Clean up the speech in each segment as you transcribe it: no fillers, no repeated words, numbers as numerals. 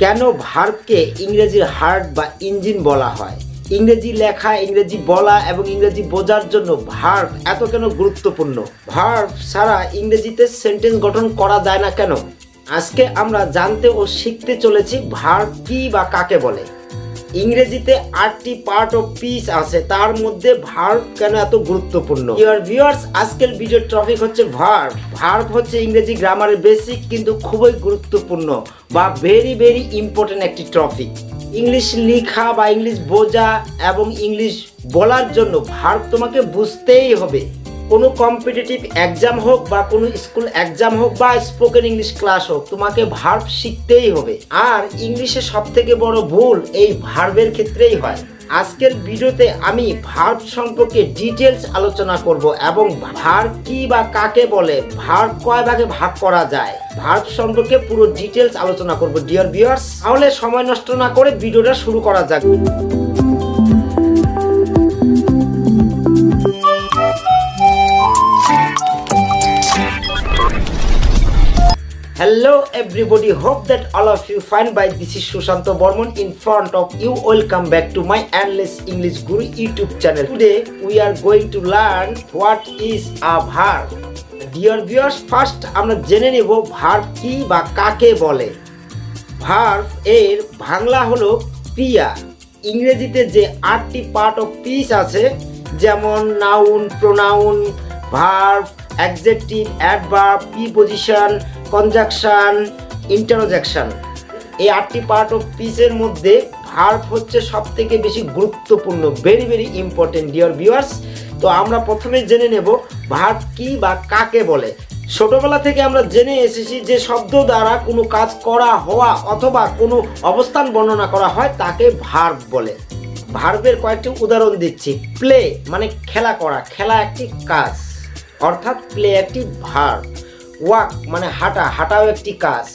কেন ভার্বকে ইংরেজির হার্ট বা ইঞ্জিন বলা হয়? ইংরেজি লেখা, ইংরেজি বলা এবং ইংরেজি বোঝার জন্য ভার্ব এত কেন গুরুত্বপূর্ণ? ভার্ব ছাড়া ইংরেজিতে সেন্টেন্স গঠন করা যায় না কেন? আজকে আমরা জানতে ও শিখতে চলেছি ভার্ব কি বা কাকে বলে। ইংরেজিতে 8টি পার্ট অফ স্পিচ আছে, তার মধ্যে ভার্ব কেন এত গুরুত্বপূর্ণ? ডিয়ার ভিউয়ার্স, আজকের ভিডিওর টপিক হচ্ছে ভার্ব। ভার্ব হচ্ছে ইংরেজি গ্রামারের বেসিক কিন্তু খুবই গুরুত্বপূর্ণ বা ভেরি ইম্পর্টেন্ট একটি টপিক। ইংলিশ লেখা বা ইংলিশ বোঝা এবং ইংলিশ বলার জন্য ভার্ব তোমাকে বুঝতেই হবে। কোনো কম্পিটিটিভ এক্সাম হোক বা কোনো স্কুল এক্সাম হোক বা স্পোকেন ইংলিশ ক্লাস হোক, তোমাকে ভার্ব শিখতেই হবে। আর ইংলিশে সবথেকে বড় ভুল এই ভার্বের ক্ষেত্রেই হয়। আজকের ভিডিওতে আমি ভার্ব সম্পর্কে ডিটেলস আলোচনা করব এবং ভার্ব কি বা কাকে বলে, ভার্ব কয় ভাগে ভাগ করা যায়, ভার্ব সম্পর্কে পুরো ডিটেলস আলোচনা করব। ডিয়ার ভিউয়ার্স, তাহলে সময় নষ্ট না করে ভিডিওটা শুরু করা যাক। Hello everybody, hope that all of you fine by this is Sushanto Bormon in front of you. Welcome back to my Endless English Guru YouTube channel. Today we are going to learn what is a verb. Dear viewers, first আমরা জেনে নেব verb কি বা কাকে বলে। Verb এর বাংলা হলো ক্রিয়া। ইংরেজিতে যে 8টি পার্ট অফ স্পিচ আছে, যেমন noun, pronoun, verb, adjective, adverb, preposition, conjunction, interjection, এই 8টি পার্ট অফ স্পিচের মধ্যে ভার্ব হচ্ছে সবথেকে বেশি গুরুত্বপূর্ণ, ভেরি ইম্পর্টেন্ট। ডিয়ার ভিউয়ার্স, তো আমরা প্রথমে জেনে নেব ভার্ব কি বা কাকে বলে। ছোটবেলা থেকে আমরা জেনে এসেছি যে শব্দ দ্বারা কোনো কাজ করা, হওয়া অথবা কোনো অবস্থান বর্ণনা করা হয় তাকে ভার্ব বলে। ভার্বের কয়েকটি উদাহরণ দিচ্ছি। প্লে মানে খেলা করা, খেলা একটি কাজ, অর্থাৎ প্লে একটি ভার্ব। ওয়াক মানে হাঁটা, হাঁটাও একটি কাজ,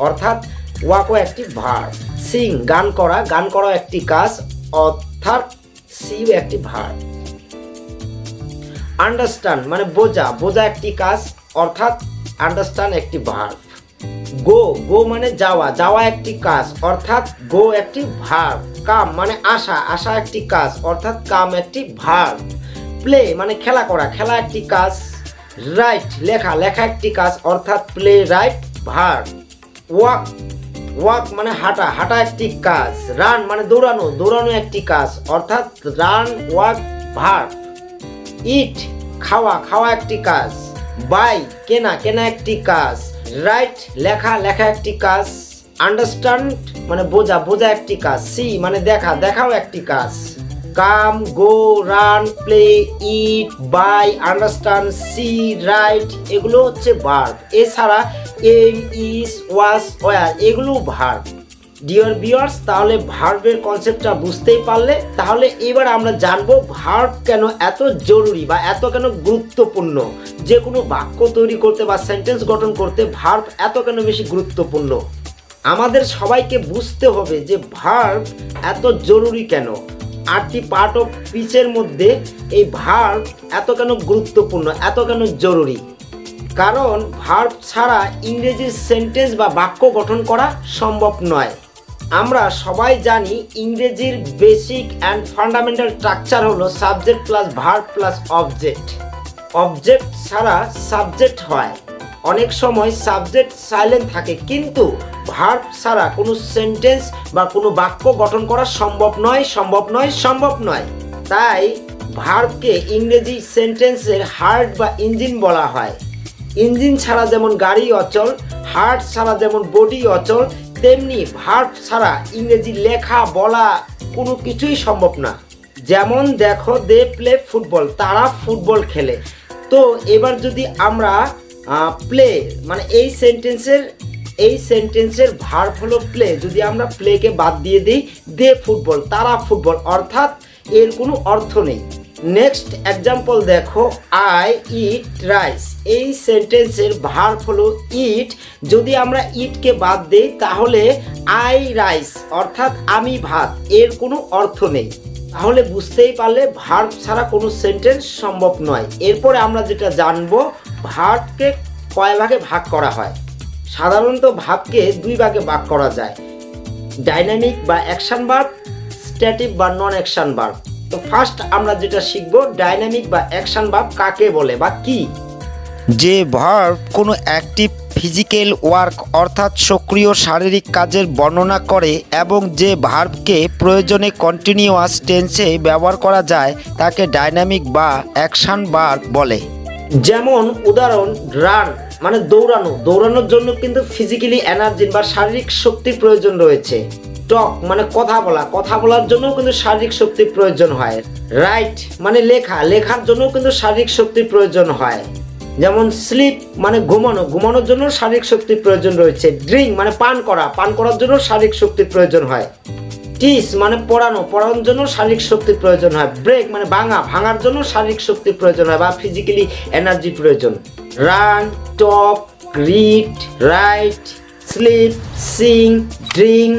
অর্থাৎ ওয়াকও একটি ভার্ব। সিং গান করা, গান করাও একটি কাজ, অর্থাৎ সিও একটি ভার্ব। আন্ডারস্ট্যান্ড মানে বোঝা, বোঝা একটি কাজ, অর্থাৎ আন্ডারস্ট্যান্ড একটি ভার্ব। গো, গো মানে যাওয়া, যাওয়া একটি কাজ, অর্থাৎ গো একটি ভার্ব। কাম মানে আসা, আসা একটি কাজ, অর্থাৎ কাম একটি ভার্ব। প্লে মানে খেলা করা, খেলা একটি কাজ। রাইট লেখা, লেখা একটি কাজ, অর্থাৎ play right verb. Walk, walk মানে হাঁটা, হাঁটা একটি কাজ। রান মানে দৌড়ানো, দৌড়ানো একটি কাজ, অর্থাৎ রান ওয়াক ভার্ব। ইট খাওয়া, খাওয়া একটি কাজ। বাই কেনা, কেনা একটি কাজ। রাইট লেখা, লেখা একটি কাজ। আন্ডারস্ট্যান্ড মানে বোঝা, বোঝা একটি কাজ। সি মানে দেখা, দেখাও একটি কাজ। Come, go, run, play, eat, buy, understand, see, write এগুলো হচ্ছে ভার্ব। এছাড়া এম, ইজ, ওয়াজ, ওয়ার এগুলো ভার্ব। ডিয়ার ভিউয়ার্স, তাহলে ভার্বের কনসেপ্টটা বুঝতেই পারলে, তাহলে এবার আমরা জানবো ভার্ব কেন এত জরুরি বা এত কেন গুরুত্বপূর্ণ। যে কোনো বাক্য তৈরি করতে বা সেন্টেন্স গঠন করতে ভার্ব এত কেন বেশি গুরুত্বপূর্ণ। আমাদের সবাইকে বুঝতে হবে যে ভার্ব এত জরুরি কেন। 8টি পার্ট অফ স্পিচের মধ্যে এই ভার্ব এত কেন গুরুত্বপূর্ণ, এত কেন জরুরি? কারণ ভার্ব ছাড়া ইংরেজির সেন্টেন্স বা বাক্য গঠন করা সম্ভব নয়। আমরা সবাই জানি ইংরেজির বেসিক অ্যান্ড ফান্ডামেন্টাল স্ট্রাকচার হলো subject plus verb plus object. Object ছাড়া সাবজেক্ট হয়, অনেক সময় সাবজেক্ট সাইলেন্ট থাকে, কিন্তু ভার্ব ছাড়া কোনো সেন্টেন্স বা কোনো বাক্য গঠন করা সম্ভব নয়। তাই ভার্বকে ইংরেজি সেন্টেন্সের হার্ট বা ইঞ্জিন বলা হয়। ইঞ্জিন ছাড়া যেমন গাড়ি অচল, হার্ট ছাড়া যেমন বডি অচল, তেমনি ভার্ব ছাড়া ইংরেজি লেখা, বলা কোনো কিছুই সম্ভব না। যেমন দেখো, দে প্লে ফুটবল, তারা ফুটবল খেলে। তো এবার যদি আমরা প্লে মানে এই সেন্টেন্সের ভার্ব হলো প্লে, যদি আমরা প্লেকে বাদ দিয়ে দিই, দে ফুটবল, তারা ফুটবল, অর্থাৎ এর কোনো অর্থ নেই। নেক্সট এক্সাম্পল দেখো, আই ইট রাইস, এই সেন্টেন্সের ভার্ব হলো ইট, যদি আমরা ইটকে বাদ দিই তাহলে আই রাইস, অর্থাৎ আমি ভাত, এর কোনো অর্থ নেই। তাহলে বুঝতেই পারলে ভার্ব ছাড়া কোনো সেন্টেন্স সম্ভব নয়। এরপরে আমরা যেটা জানবো, ভার্বকে কয় ভাগে ভাগ করা হয়। সাধারণত ভার্বকে 2 ভাগে ভাগ করা যায়। ডাইনামিক বা অ্যাকশন ভার্ব, স্ট্যাটিক বা নন অ্যাকশন ভার্ব। তো ফার্স্ট আমরা যেটা শিখবো, ডাইনামিক বা অ্যাকশন ভার্ব কাকে বলে বা কি। যে ভার্ব কোনো অ্যাক্টিভ ফিজিক্যাল ওয়ার্ক অর্থাৎ সক্রিয় শারীরিক কাজের বর্ণনা করে এবং যে ভার্বকে প্রয়োজনে কন্টিনিউয়াস টেন্সে ব্যবহার করা যায় তাকে ডাইনামিক বা অ্যাকশন ভার্ব বলে। যেমন উদাহরণ, রান মানে দৌড়ানো, দৌড়ানোর জন্য কিন্তু ফিজিক্যালি এনার্জি বা শারীরিক শক্তির প্রয়োজন রয়েছে। টক মানে কথা বলা, কথা বলার জন্য কিন্তু শারীরিক শক্তির প্রয়োজন হয়। রাইট মানে লেখা, লেখার জন্য কিন্তু শারীরিক শক্তির প্রয়োজন হয়। যেমন স্লিপ মানে ঘুমানো, ঘুমানোর জন্য শারীরিক শক্তির প্রয়োজন রয়েছে। ড্রিঙ্ক মানে পান করা, পান করার জন্য শারীরিক শক্তির প্রয়োজন হয়। টিচ মানে পড়ানো, পড়ানোর জন্য শারীরিক শক্তির প্রয়োজন হয়। ব্রেক মানে ভাঙা, ভাঙার জন্য শারীরিক শক্তির প্রয়োজন হয় বা ফিজিক্যালি এনার্জির প্রয়োজন। Run, talk, read, write, sleep, sing, drink,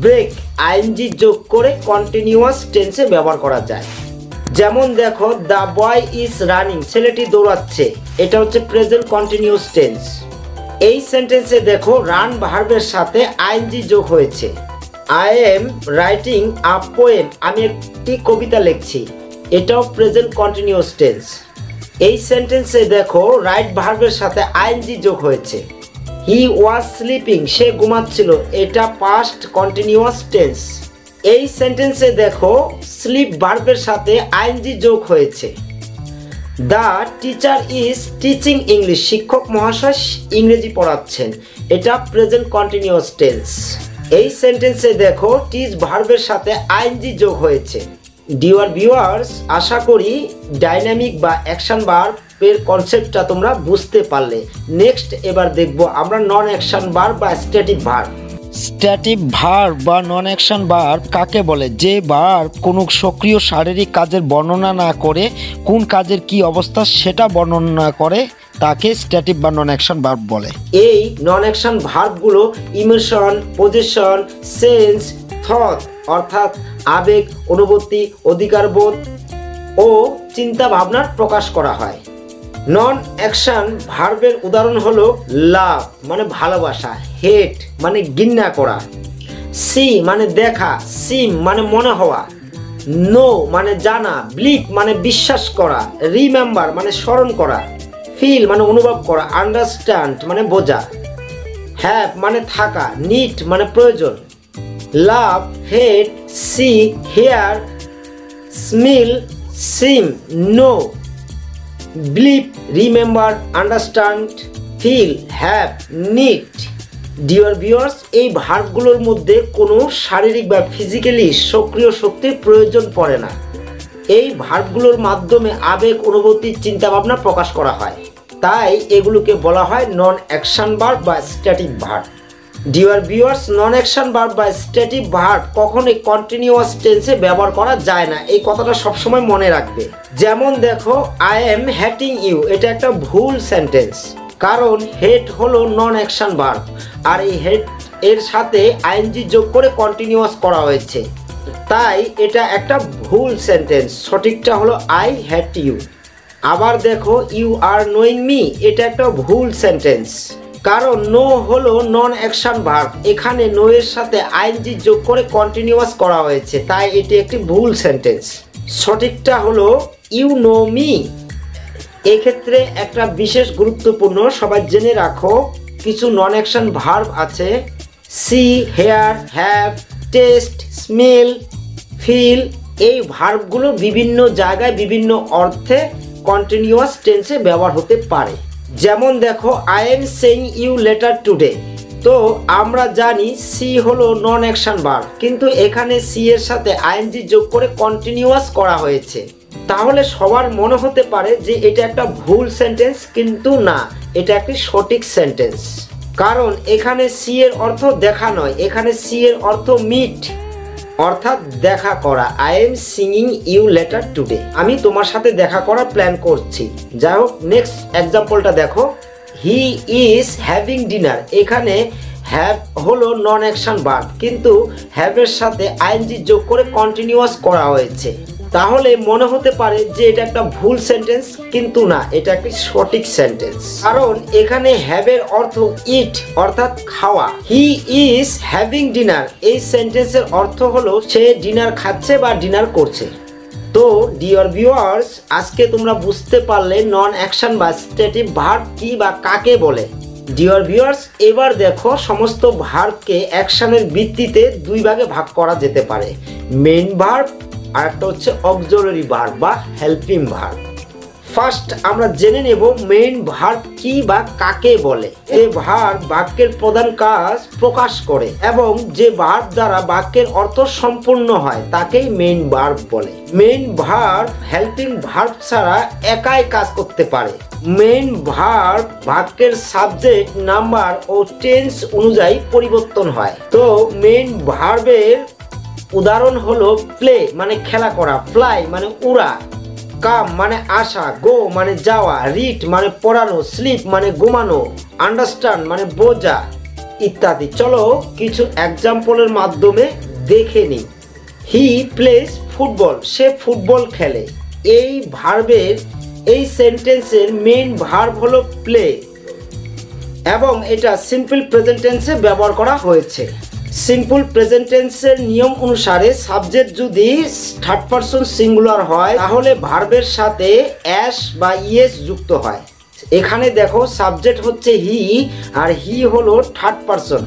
break I N G যোগ করে কন্টিনিউয়াস টেন্সে ব্যবহার করা যায়। যেমন দেখো, দ্য বয় ইজ রানিং, ছেলেটি দৌড়াচ্ছে, এটা হচ্ছে প্রেজেন্ট কন্টিনিউয়াস টেন্স। এই সেন্টেন্সে দেখো রান ভার্বের সাথে আইএনজি যোগ হয়েছে। I am writing a poem, আমি একটি কবিতা লিখছি, এটাও প্রেজেন্ট কন্টিনিউয়াস টেন্স। এই সেন্টেন্সে দেখো রাইট ভার্বের সাথে আইএনজি যোগ হয়েছে। হি ওয়াজ স্লিপিং, সে ঘুমাচ্ছিল, এটা পাস্ট কন্টিনিউয়াস টেন্স। এই সেন্টেন্সে দেখো স্লিপ ভার্বের সাথে আইএনজি যোগ হয়েছে। The teacher is teaching English, শিক্ষক মহাশয় ইংরেজি পড়াচ্ছেন, এটা প্রেজেন্ট কন্টিনিউয়াস টেন্স। এই সেন্টেন্সে দেখো টিচ ভার্বের সাথে আইএনজি যোগ হয়েছে। ডিয়ার ভিউয়ার্স, আশা করি ডাইনামিক বা অ্যাকশন ভার্বের কনসেপ্টটা তোমরা বুঝতে পারলে। নেক্সট এবার দেখব আমরা নন অ্যাকশন ভার্ব বা স্ট্যাটিক ভার্ব। স্ট্যাটিক ভার্ব বা নন অ্যাকশন ভার্ব কাকে বলে? যে ভার্ব কোনো সক্রিয় শারীরিক কাজের বর্ণনা না করে কোন কাজের কি অবস্থা সেটা বর্ণনা করে তাকে স্ট্যাটিক বা নন অ্যাকশন ভার্ব বলে। এই নন অ্যাকশন ভার্বগুলো ইমোশন, পজিশন, সেন্স, থট অর্থাৎ আবেগ, অনুভূতি, অধিকারবোধ ও চিন্তা ভাবনার প্রকাশ করা হয়। নন অ্যাকশন ভার্বের উদাহরণ হলো লাভ মানে ভালোবাসা, হেট মানে ঘৃণা করা, সি মানে দেখা, সিম মানে মনে হওয়া, নো মানে জানা, বিলিভ মানে বিশ্বাস করা, রিমেম্বার মানে স্মরণ করা, ফিল মানে অনুভব করা, আন্ডারস্ট্যান্ড মানে বোঝা, হ্যাভ মানে থাকা, নিড মানে প্রয়োজন, love, hate, see, hear, smell, seem, know, believe, remember, understand, feel, have, need. Dear viewers, এই ভার্বগুলোর মধ্যে কোনো শারীরিক বা ফিজিক্যালি সক্রিয় শক্তির প্রয়োজন পড়ে না। এই ভার্বগুলোর মাধ্যমে আবেগ, অনুভূতি, চিন্তাভাবনা প্রকাশ করা হয়, তাই এগুলোকে বলা হয় নন অ্যাকশন ভার্ব বা স্ট্যাটিক ভার্ব। ডিয়ার ভিউয়ার্স, নন অ্যাকশন ভার্ব বা স্ট্যাটিক ভার্ব কখনোই কন্টিনিউয়াস টেন্সে ব্যবহার করা যায় না, এই কথাটা সবসময় মনে রাখবে। যেমন দেখো, আই এম হেটিং ইউ, এটা একটা ভুল সেন্টেন্স, কারণ হেট হলো নন অ্যাকশন ভার্ব আর এই হেট এর সাথে আইএনজি যোগ করে কন্টিনিউয়াস করা হয়েছে, তাই এটা একটা ভুল সেন্টেন্স। সঠিকটা হলো আই হেট ইউ। আবার দেখো, ইউ আর নোয়িং মি, এটা একটা ভুল সেন্টেন্স, কারণ নো হলো নন অ্যাকশন ভার্ব, এখানে নো এর সাথে আইএনজি যোগ করে কন্টিনিউয়াস করা হয়েছে, তাই এটি একটি ভুল সেন্টেন্স। সঠিকটা হলো ইউ নো মি। এক্ষেত্রে একটা বিশেষ গুরুত্বপূর্ণ, সবাই জেনে রাখো, কিছু নন অ্যাকশন ভার্ব আছে, see, hear, have, taste, smell, feel. এই ভার্বগুলো বিভিন্ন জায়গায় বিভিন্ন অর্থে কন্টিনিউয়াস টেন্সে ব্যবহার হতে পারে। যেমন দেখো, I am seeing you later today, তো আমরা জানি সি হলো নন অ্যাকশন ভার্ব, কিন্তু এখানে সি এর সাথে আইএনজি যোগ করে কন্টিনিউয়াস করা হয়েছে, তাহলে সবার মনে হতে পারে যে এটা একটা ভুল সেন্টেন্স, কিন্তু না, এটা একটি সঠিক সেন্টেন্স, কারণ এখানে সি এর অর্থ দেখা নয়, এখানে সি এর অর্থ মিট অর্থাৎ দেখা করা। I am seeing you later today, আমি তোমার সাথে দেখা করার প্ল্যান করছি। যাই হোক, নেক্সট এক্সাম্পলটা দেখো, হি ইজ হ্যাভিং ডিনার, এখানে হ্যাভ হলো নন অ্যাকশন ভার্ব, কিন্তু হ্যাভের সাথে আইএনজি যোগ করে কন্টিনিউয়াস করা হয়েছে, তাহলে মনে হতে পারে যে এটা একটা ভুল সেন্টেন্স, কিন্তু না, এটা একটি সঠিক সেন্টেন্স। কারণ এখানে হ্যাভের অর্থ ইট অর্থাৎ খাওয়া। হি ইজ হ্যাভিং ডিনার, এই সেন্টেন্সের অর্থ হলো সে ডিনার খাচ্ছে বা ডিনার করছে। তো ডিয়ার ভিউয়ার্স, আজকে তোমরা বুঝতে পারলে নন অ্যাকশন বা স্ট্যাটিক ভার্ব কি বা কাকে বলে। ডিয়ার ভিউয়ার্স, এবার দেখো সমস্ত ভার্বকে অ্যাকশনের ভিত্তিতে দুই ভাগে ভাগ করা যেতে পারে, মেইন ভার্ব আর একটা হচ্ছে অক্সিলারি ভার্ব বা হেল্পিং ভার্ব। ফার্স্ট আমরা জেনে নেব মেইন ভার্ব কি বা কাকে বলে। এই ভার্ব বাক্যের প্রধান কাজ প্রকাশ করে এবং যে ভার্ব দ্বারা বাক্যের অর্থ সম্পূর্ণ হয় তাকেই মেইন ভার্ব বলে। মেইন ভার্ব হেল্পিং ভার্ব ছাড়া একাই কাজ করতে পারে। মেইন ভার্ব বাক্যের সাবজেক্ট, নাম্বার ও টেন্স অনুযায়ী পরিবর্তন হয়। তো মেইন ভার্বের উদাহরণ হলো প্লে মানে খেলা করা, ফ্লাই মানে উড়া, কাম মানে আসা, গো মানে যাওয়া, রিড মানে পড়ানো, স্লিপ মানে ঘুমানো, আন্ডারস্ট্যান্ড মানে বোঝা ইত্যাদি। চলো কিছু এক্সাম্পলের মাধ্যমে দেখে নিই। He plays football, say football খেলে। এই ভার্বের এই সেন্টেন্সের মেইন ভার্ব হলো প্লে এবং এটা সিম্পল প্রেজেন্ট টেন্সে ব্যবহার করা হয়েছে। সিম্পল প্রেজেন্ট টেন্সের নিয়ম অনুসারে সাবজেক্ট যদি থার্ড পারসন সিঙ্গুলার হয় তাহলে ভার্বের সাথে অ্যাস বা ইয়েস যুক্ত হয়। এখানে দেখো সাবজেক্ট হচ্ছে হি আর হি হলো থার্ড পারসন।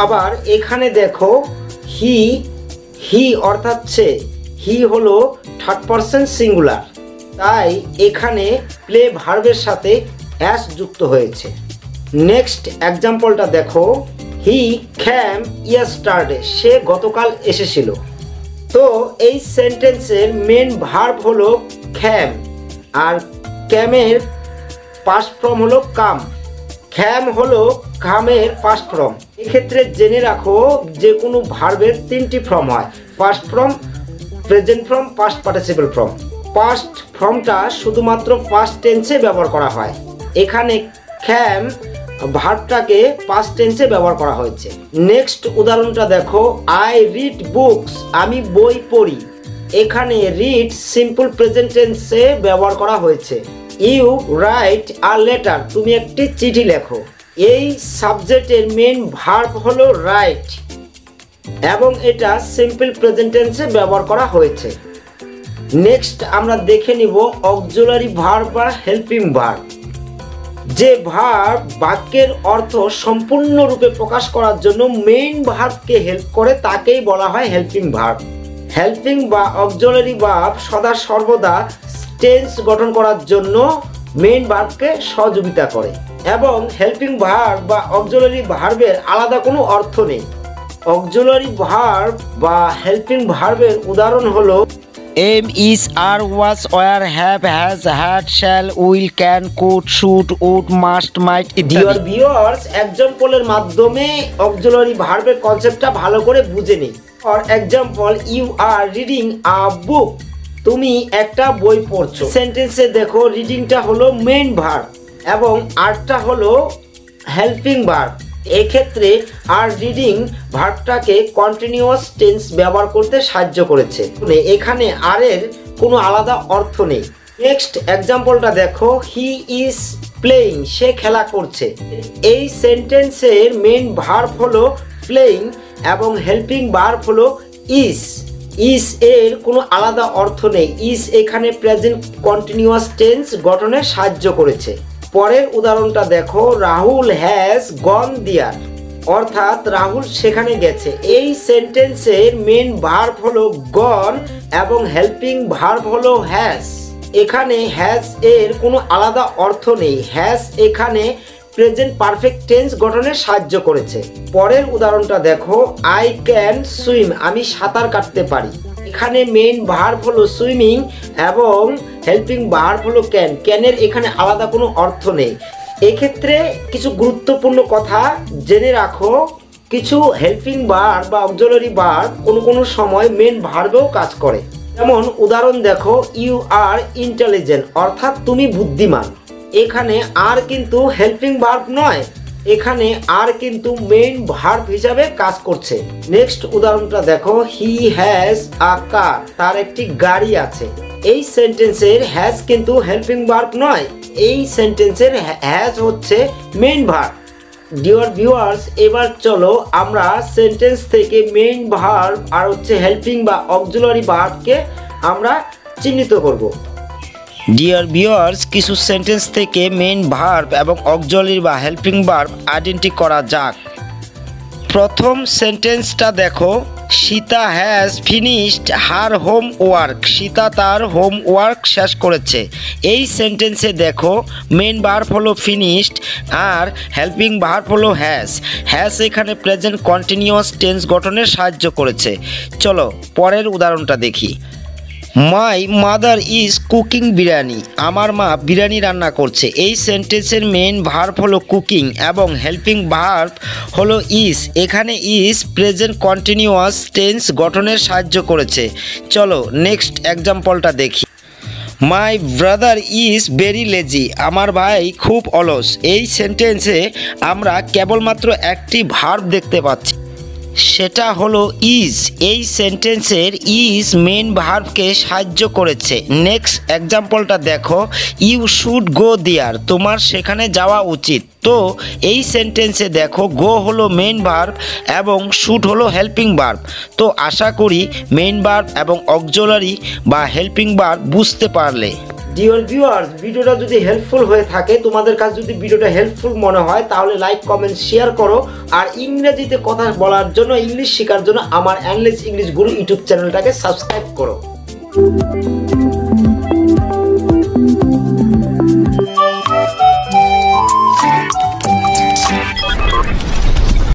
আবার এখানে দেখো হি অর্থাৎ সে, হি হলো থার্ড পারসন সিঙ্গুলার, তাই এখানে প্লে ভার্বের সাথে অ্যাস যুক্ত হয়েছে। নেক্সট এক্সাম্পলটা দেখো, হি ক্যাম ইয়েস্টারডে, সে গতকাল এসেছিল। তো এই সেন্টেন্সের মেন ভার্ব হলো ক্যাম আর ক্যামের পাস্ট ফর্ম হলো কাম। ক্যাম হলো কামের পাস্ট ফর্ম। এক্ষেত্রে জেনে রাখো যে কোনো ভার্বের তিনটি ফর্ম হয়, first form, present form, past participle form. Past ফর্মটা শুধুমাত্র পাস্ট টেন্সে ব্যবহার করা হয়। এখানে ক্যাম ভার্বটাকে পাস্ট টেন্সে ব্যবহার করা হয়েছে। নেক্সট উদাহরণটা দেখো, আই রিড বুকস, আমি বই পড়ি। এখানে রিড সিম্পল প্রেজেন্ট টেন্সে ব্যবহার করা হয়েছে। ইউ রাইট আ লেটার, তুমি একটি চিঠি লেখো। এই সাবজেক্টের মেইন ভার্ব হলো রাইট এবং এটা সিম্পল প্রেজেন্ট টেন্সে ব্যবহার করা হয়েছে। নেক্সট আমরা দেখে নিব অক্সিলারি ভার্ব বা হেল্পিং ভার্ব। যে ভার্ব বাক্যের অর্থ সম্পূর্ণরূপে প্রকাশ করার জন্য মেইন ভার্বকে হেল্প করে তাকেই বলা হয় হেল্পিং ভার্ব। হেল্পিং বা অক্সিলারি ভার্ব সদা সর্বদা টেন্স গঠন করার জন্য মেইন ভার্বকে সহযোগিতা করে এবং হেল্পিং ভার্ব বা অক্সিলারি ভার্বের আলাদা কোনো অর্থ নেই। অক্সিলারি ভার্ব বা হেল্পিং ভার্বের উদাহরণ হলো am, is, are, was, were, have, has, had, shall, will, can, could, should, would, must, might dear ইত্যাদি। ভিউয়ার্স, এক্সাম্পলের মাধ্যমে অক্সিলারি ভার্বের কনসেপ্টটা ভালো করে বুঝে নিই। For example, you are reading a book, তুমি একটা বই পড়ছো। সেন্টেন্সে দেখো রিডিংটা হলো মেইন ভার্ব এবং আরটা হলো হেল্পিং ভার্ব। এক্ষেত্রে আর রিডিং ভার্বটাকে কন্টিনিউয়াস টেন্স ব্যবহার করতে সাহায্য করেছে। এখানে আর এর কোনো আলাদা অর্থ নেই। নেক্সট এক্সাম্পলটা দেখো, হি ইজ প্লেইং, সে খেলা করছে। এই সেন্টেন্সের মেইন ভার্ব হলো প্লেইং এবং হেল্পিং ভার্ব হলো ইজ। ইজ এর কোনো আলাদা অর্থ নেই। ইজ এখানে প্রেজেন্ট কন্টিনিউয়াস টেন্স গঠনে সাহায্য করেছে। পরের উদাহরণটা দেখো, রাহুল হ্যাজ গন দেয়ার, অর্থাৎ রাহুল সেখানে গেছে। এই সেন্টেন্সের মেইন ভার্ব হলো গন এবং হেল্পিং ভার্ব হলো হ্যাজ। এখানে হ্যাজ এর কোনো আলাদা অর্থ নেই। হ্যাজ এখানে প্রেজেন্ট পারফেক্ট টেন্স গঠনে সাহায্য করেছে। পরের উদাহরণটা দেখো, আই ক্যান সুইম, আমি সাঁতার কাটতে পারি। এখানে মেইন ভার্ব হলো সুইমিং এবং হেল্পিং ভার্ব হলো ক্যান। ক্যানের এখানে আলাদা কোনো অর্থ নেই। এক্ষেত্রে কিছু গুরুত্বপূর্ণ কথা জেনে রাখো, কিছু হেল্পিং ভার্ব বা অক্সিলারি ভার্ব কোনো সময় মেইন ভার্বেও কাজ করে। যেমন উদাহরণ দেখো, ইউ আর ইন্টেলিজেন্ট, অর্থাৎ তুমি বুদ্ধিমান। এখানে আর কিন্তু হেল্পিং ভার্ব নয়, এখানে আর কিন্তু মেইন ভার্ব হিসাবে কাজ করছে। নেক্সট উদাহরণটা দেখো, হি হ্যাজ আ কার, তার একটি গাড়ি আছে। এই সেন্টেন্সের হ্যাজ কিন্তু হেল্পিং ভার্ব নয়, এই সেন্টেন্সের হ্যাজ হচ্ছে মেইন ভার্ব। ডিয়ার ভিউয়ার্স, এবার চলো আমরা সেন্টেন্স থেকে মেইন ভার্ব আর হচ্ছে হেল্পিং বা অক্সিলারি ভার্বকে আমরা চিহ্নিত করব। ডিয়ার ভিউয়ার্স, কিছু সেন্টেন্স থেকে মেইন ভার্ব এবং অক্সিলারি বা হেল্পিং ভার্ব আইডেন্টি করা যাক। প্রথম সেন্টেন্সটা দেখো, Sita has finished her homework, Sita তার হোমওয়ার্ক শেষ করেছে। এই সেন্টেন্সে দেখো মেইন ভার্ব হলো ফিনিশড আর হেল্পিং ভার্ব হলো হ্যাজ। হ্যাজ এখানে প্রেজেন্ট কন্টিনিউয়াস টেন্স গঠনে সাহায্য করেছে। চলো পরের উদাহরণটা দেখি। My mother is cooking biryani, আমার মা বিরিয়ানি রান্না করছে। এই সেন্টেন্সের মেইন ভার্ব হলো কুকিং এবং হেল্পিং ভার্ব হলো ইজ। এখানে ইজ প্রেজেন্ট কন্টিনিউয়াস টেন্স গঠনের সাহায্য করেছে। চলো নেক্সট এক্সাম্পলটা দেখি। My brother is very lazy, আমার ভাই খুব অলস। এই সেন্টেন্সে আমরা কেবলমাত্র একটি ভার্ব দেখতে পাচ্ছি, সেটা হলো ইজ। এই সেন্টেন্সের ইজ মেইন ভার্বকে সাহায্য করেছে। নেক্সট এক্সাম্পলটা দেখো, ইউ শুড গো দেয়ার, তোমার সেখানে যাওয়া উচিত। তো এই সেন্টেন্সে দেখো গো হলো মেইন ভার্ব এবং শুড হলো হেল্পিং ভার্ব। তো আশা করি মেইন ভার্ব এবং অক্সিলারি বা হেল্পিং ভার্ব বুঝতে পারলে। ডিয়ার ভিউয়ার্স, ভিডিওটা যদি হেল্পফুল হয়ে থাকে, তোমাদের কাছে যদি ভিডিওটা হেল্পফুল মনে হয়, তাহলে লাইক কমেন্ট শেয়ার করো। আর ইংরেজিতে কথা বলার জন্য, ইংলিশ শেখার জন্য আমার এন্ডলেস ইংলিশ গুরু ইউটিউব চ্যানেলটাকে সাবস্ক্রাইব করো।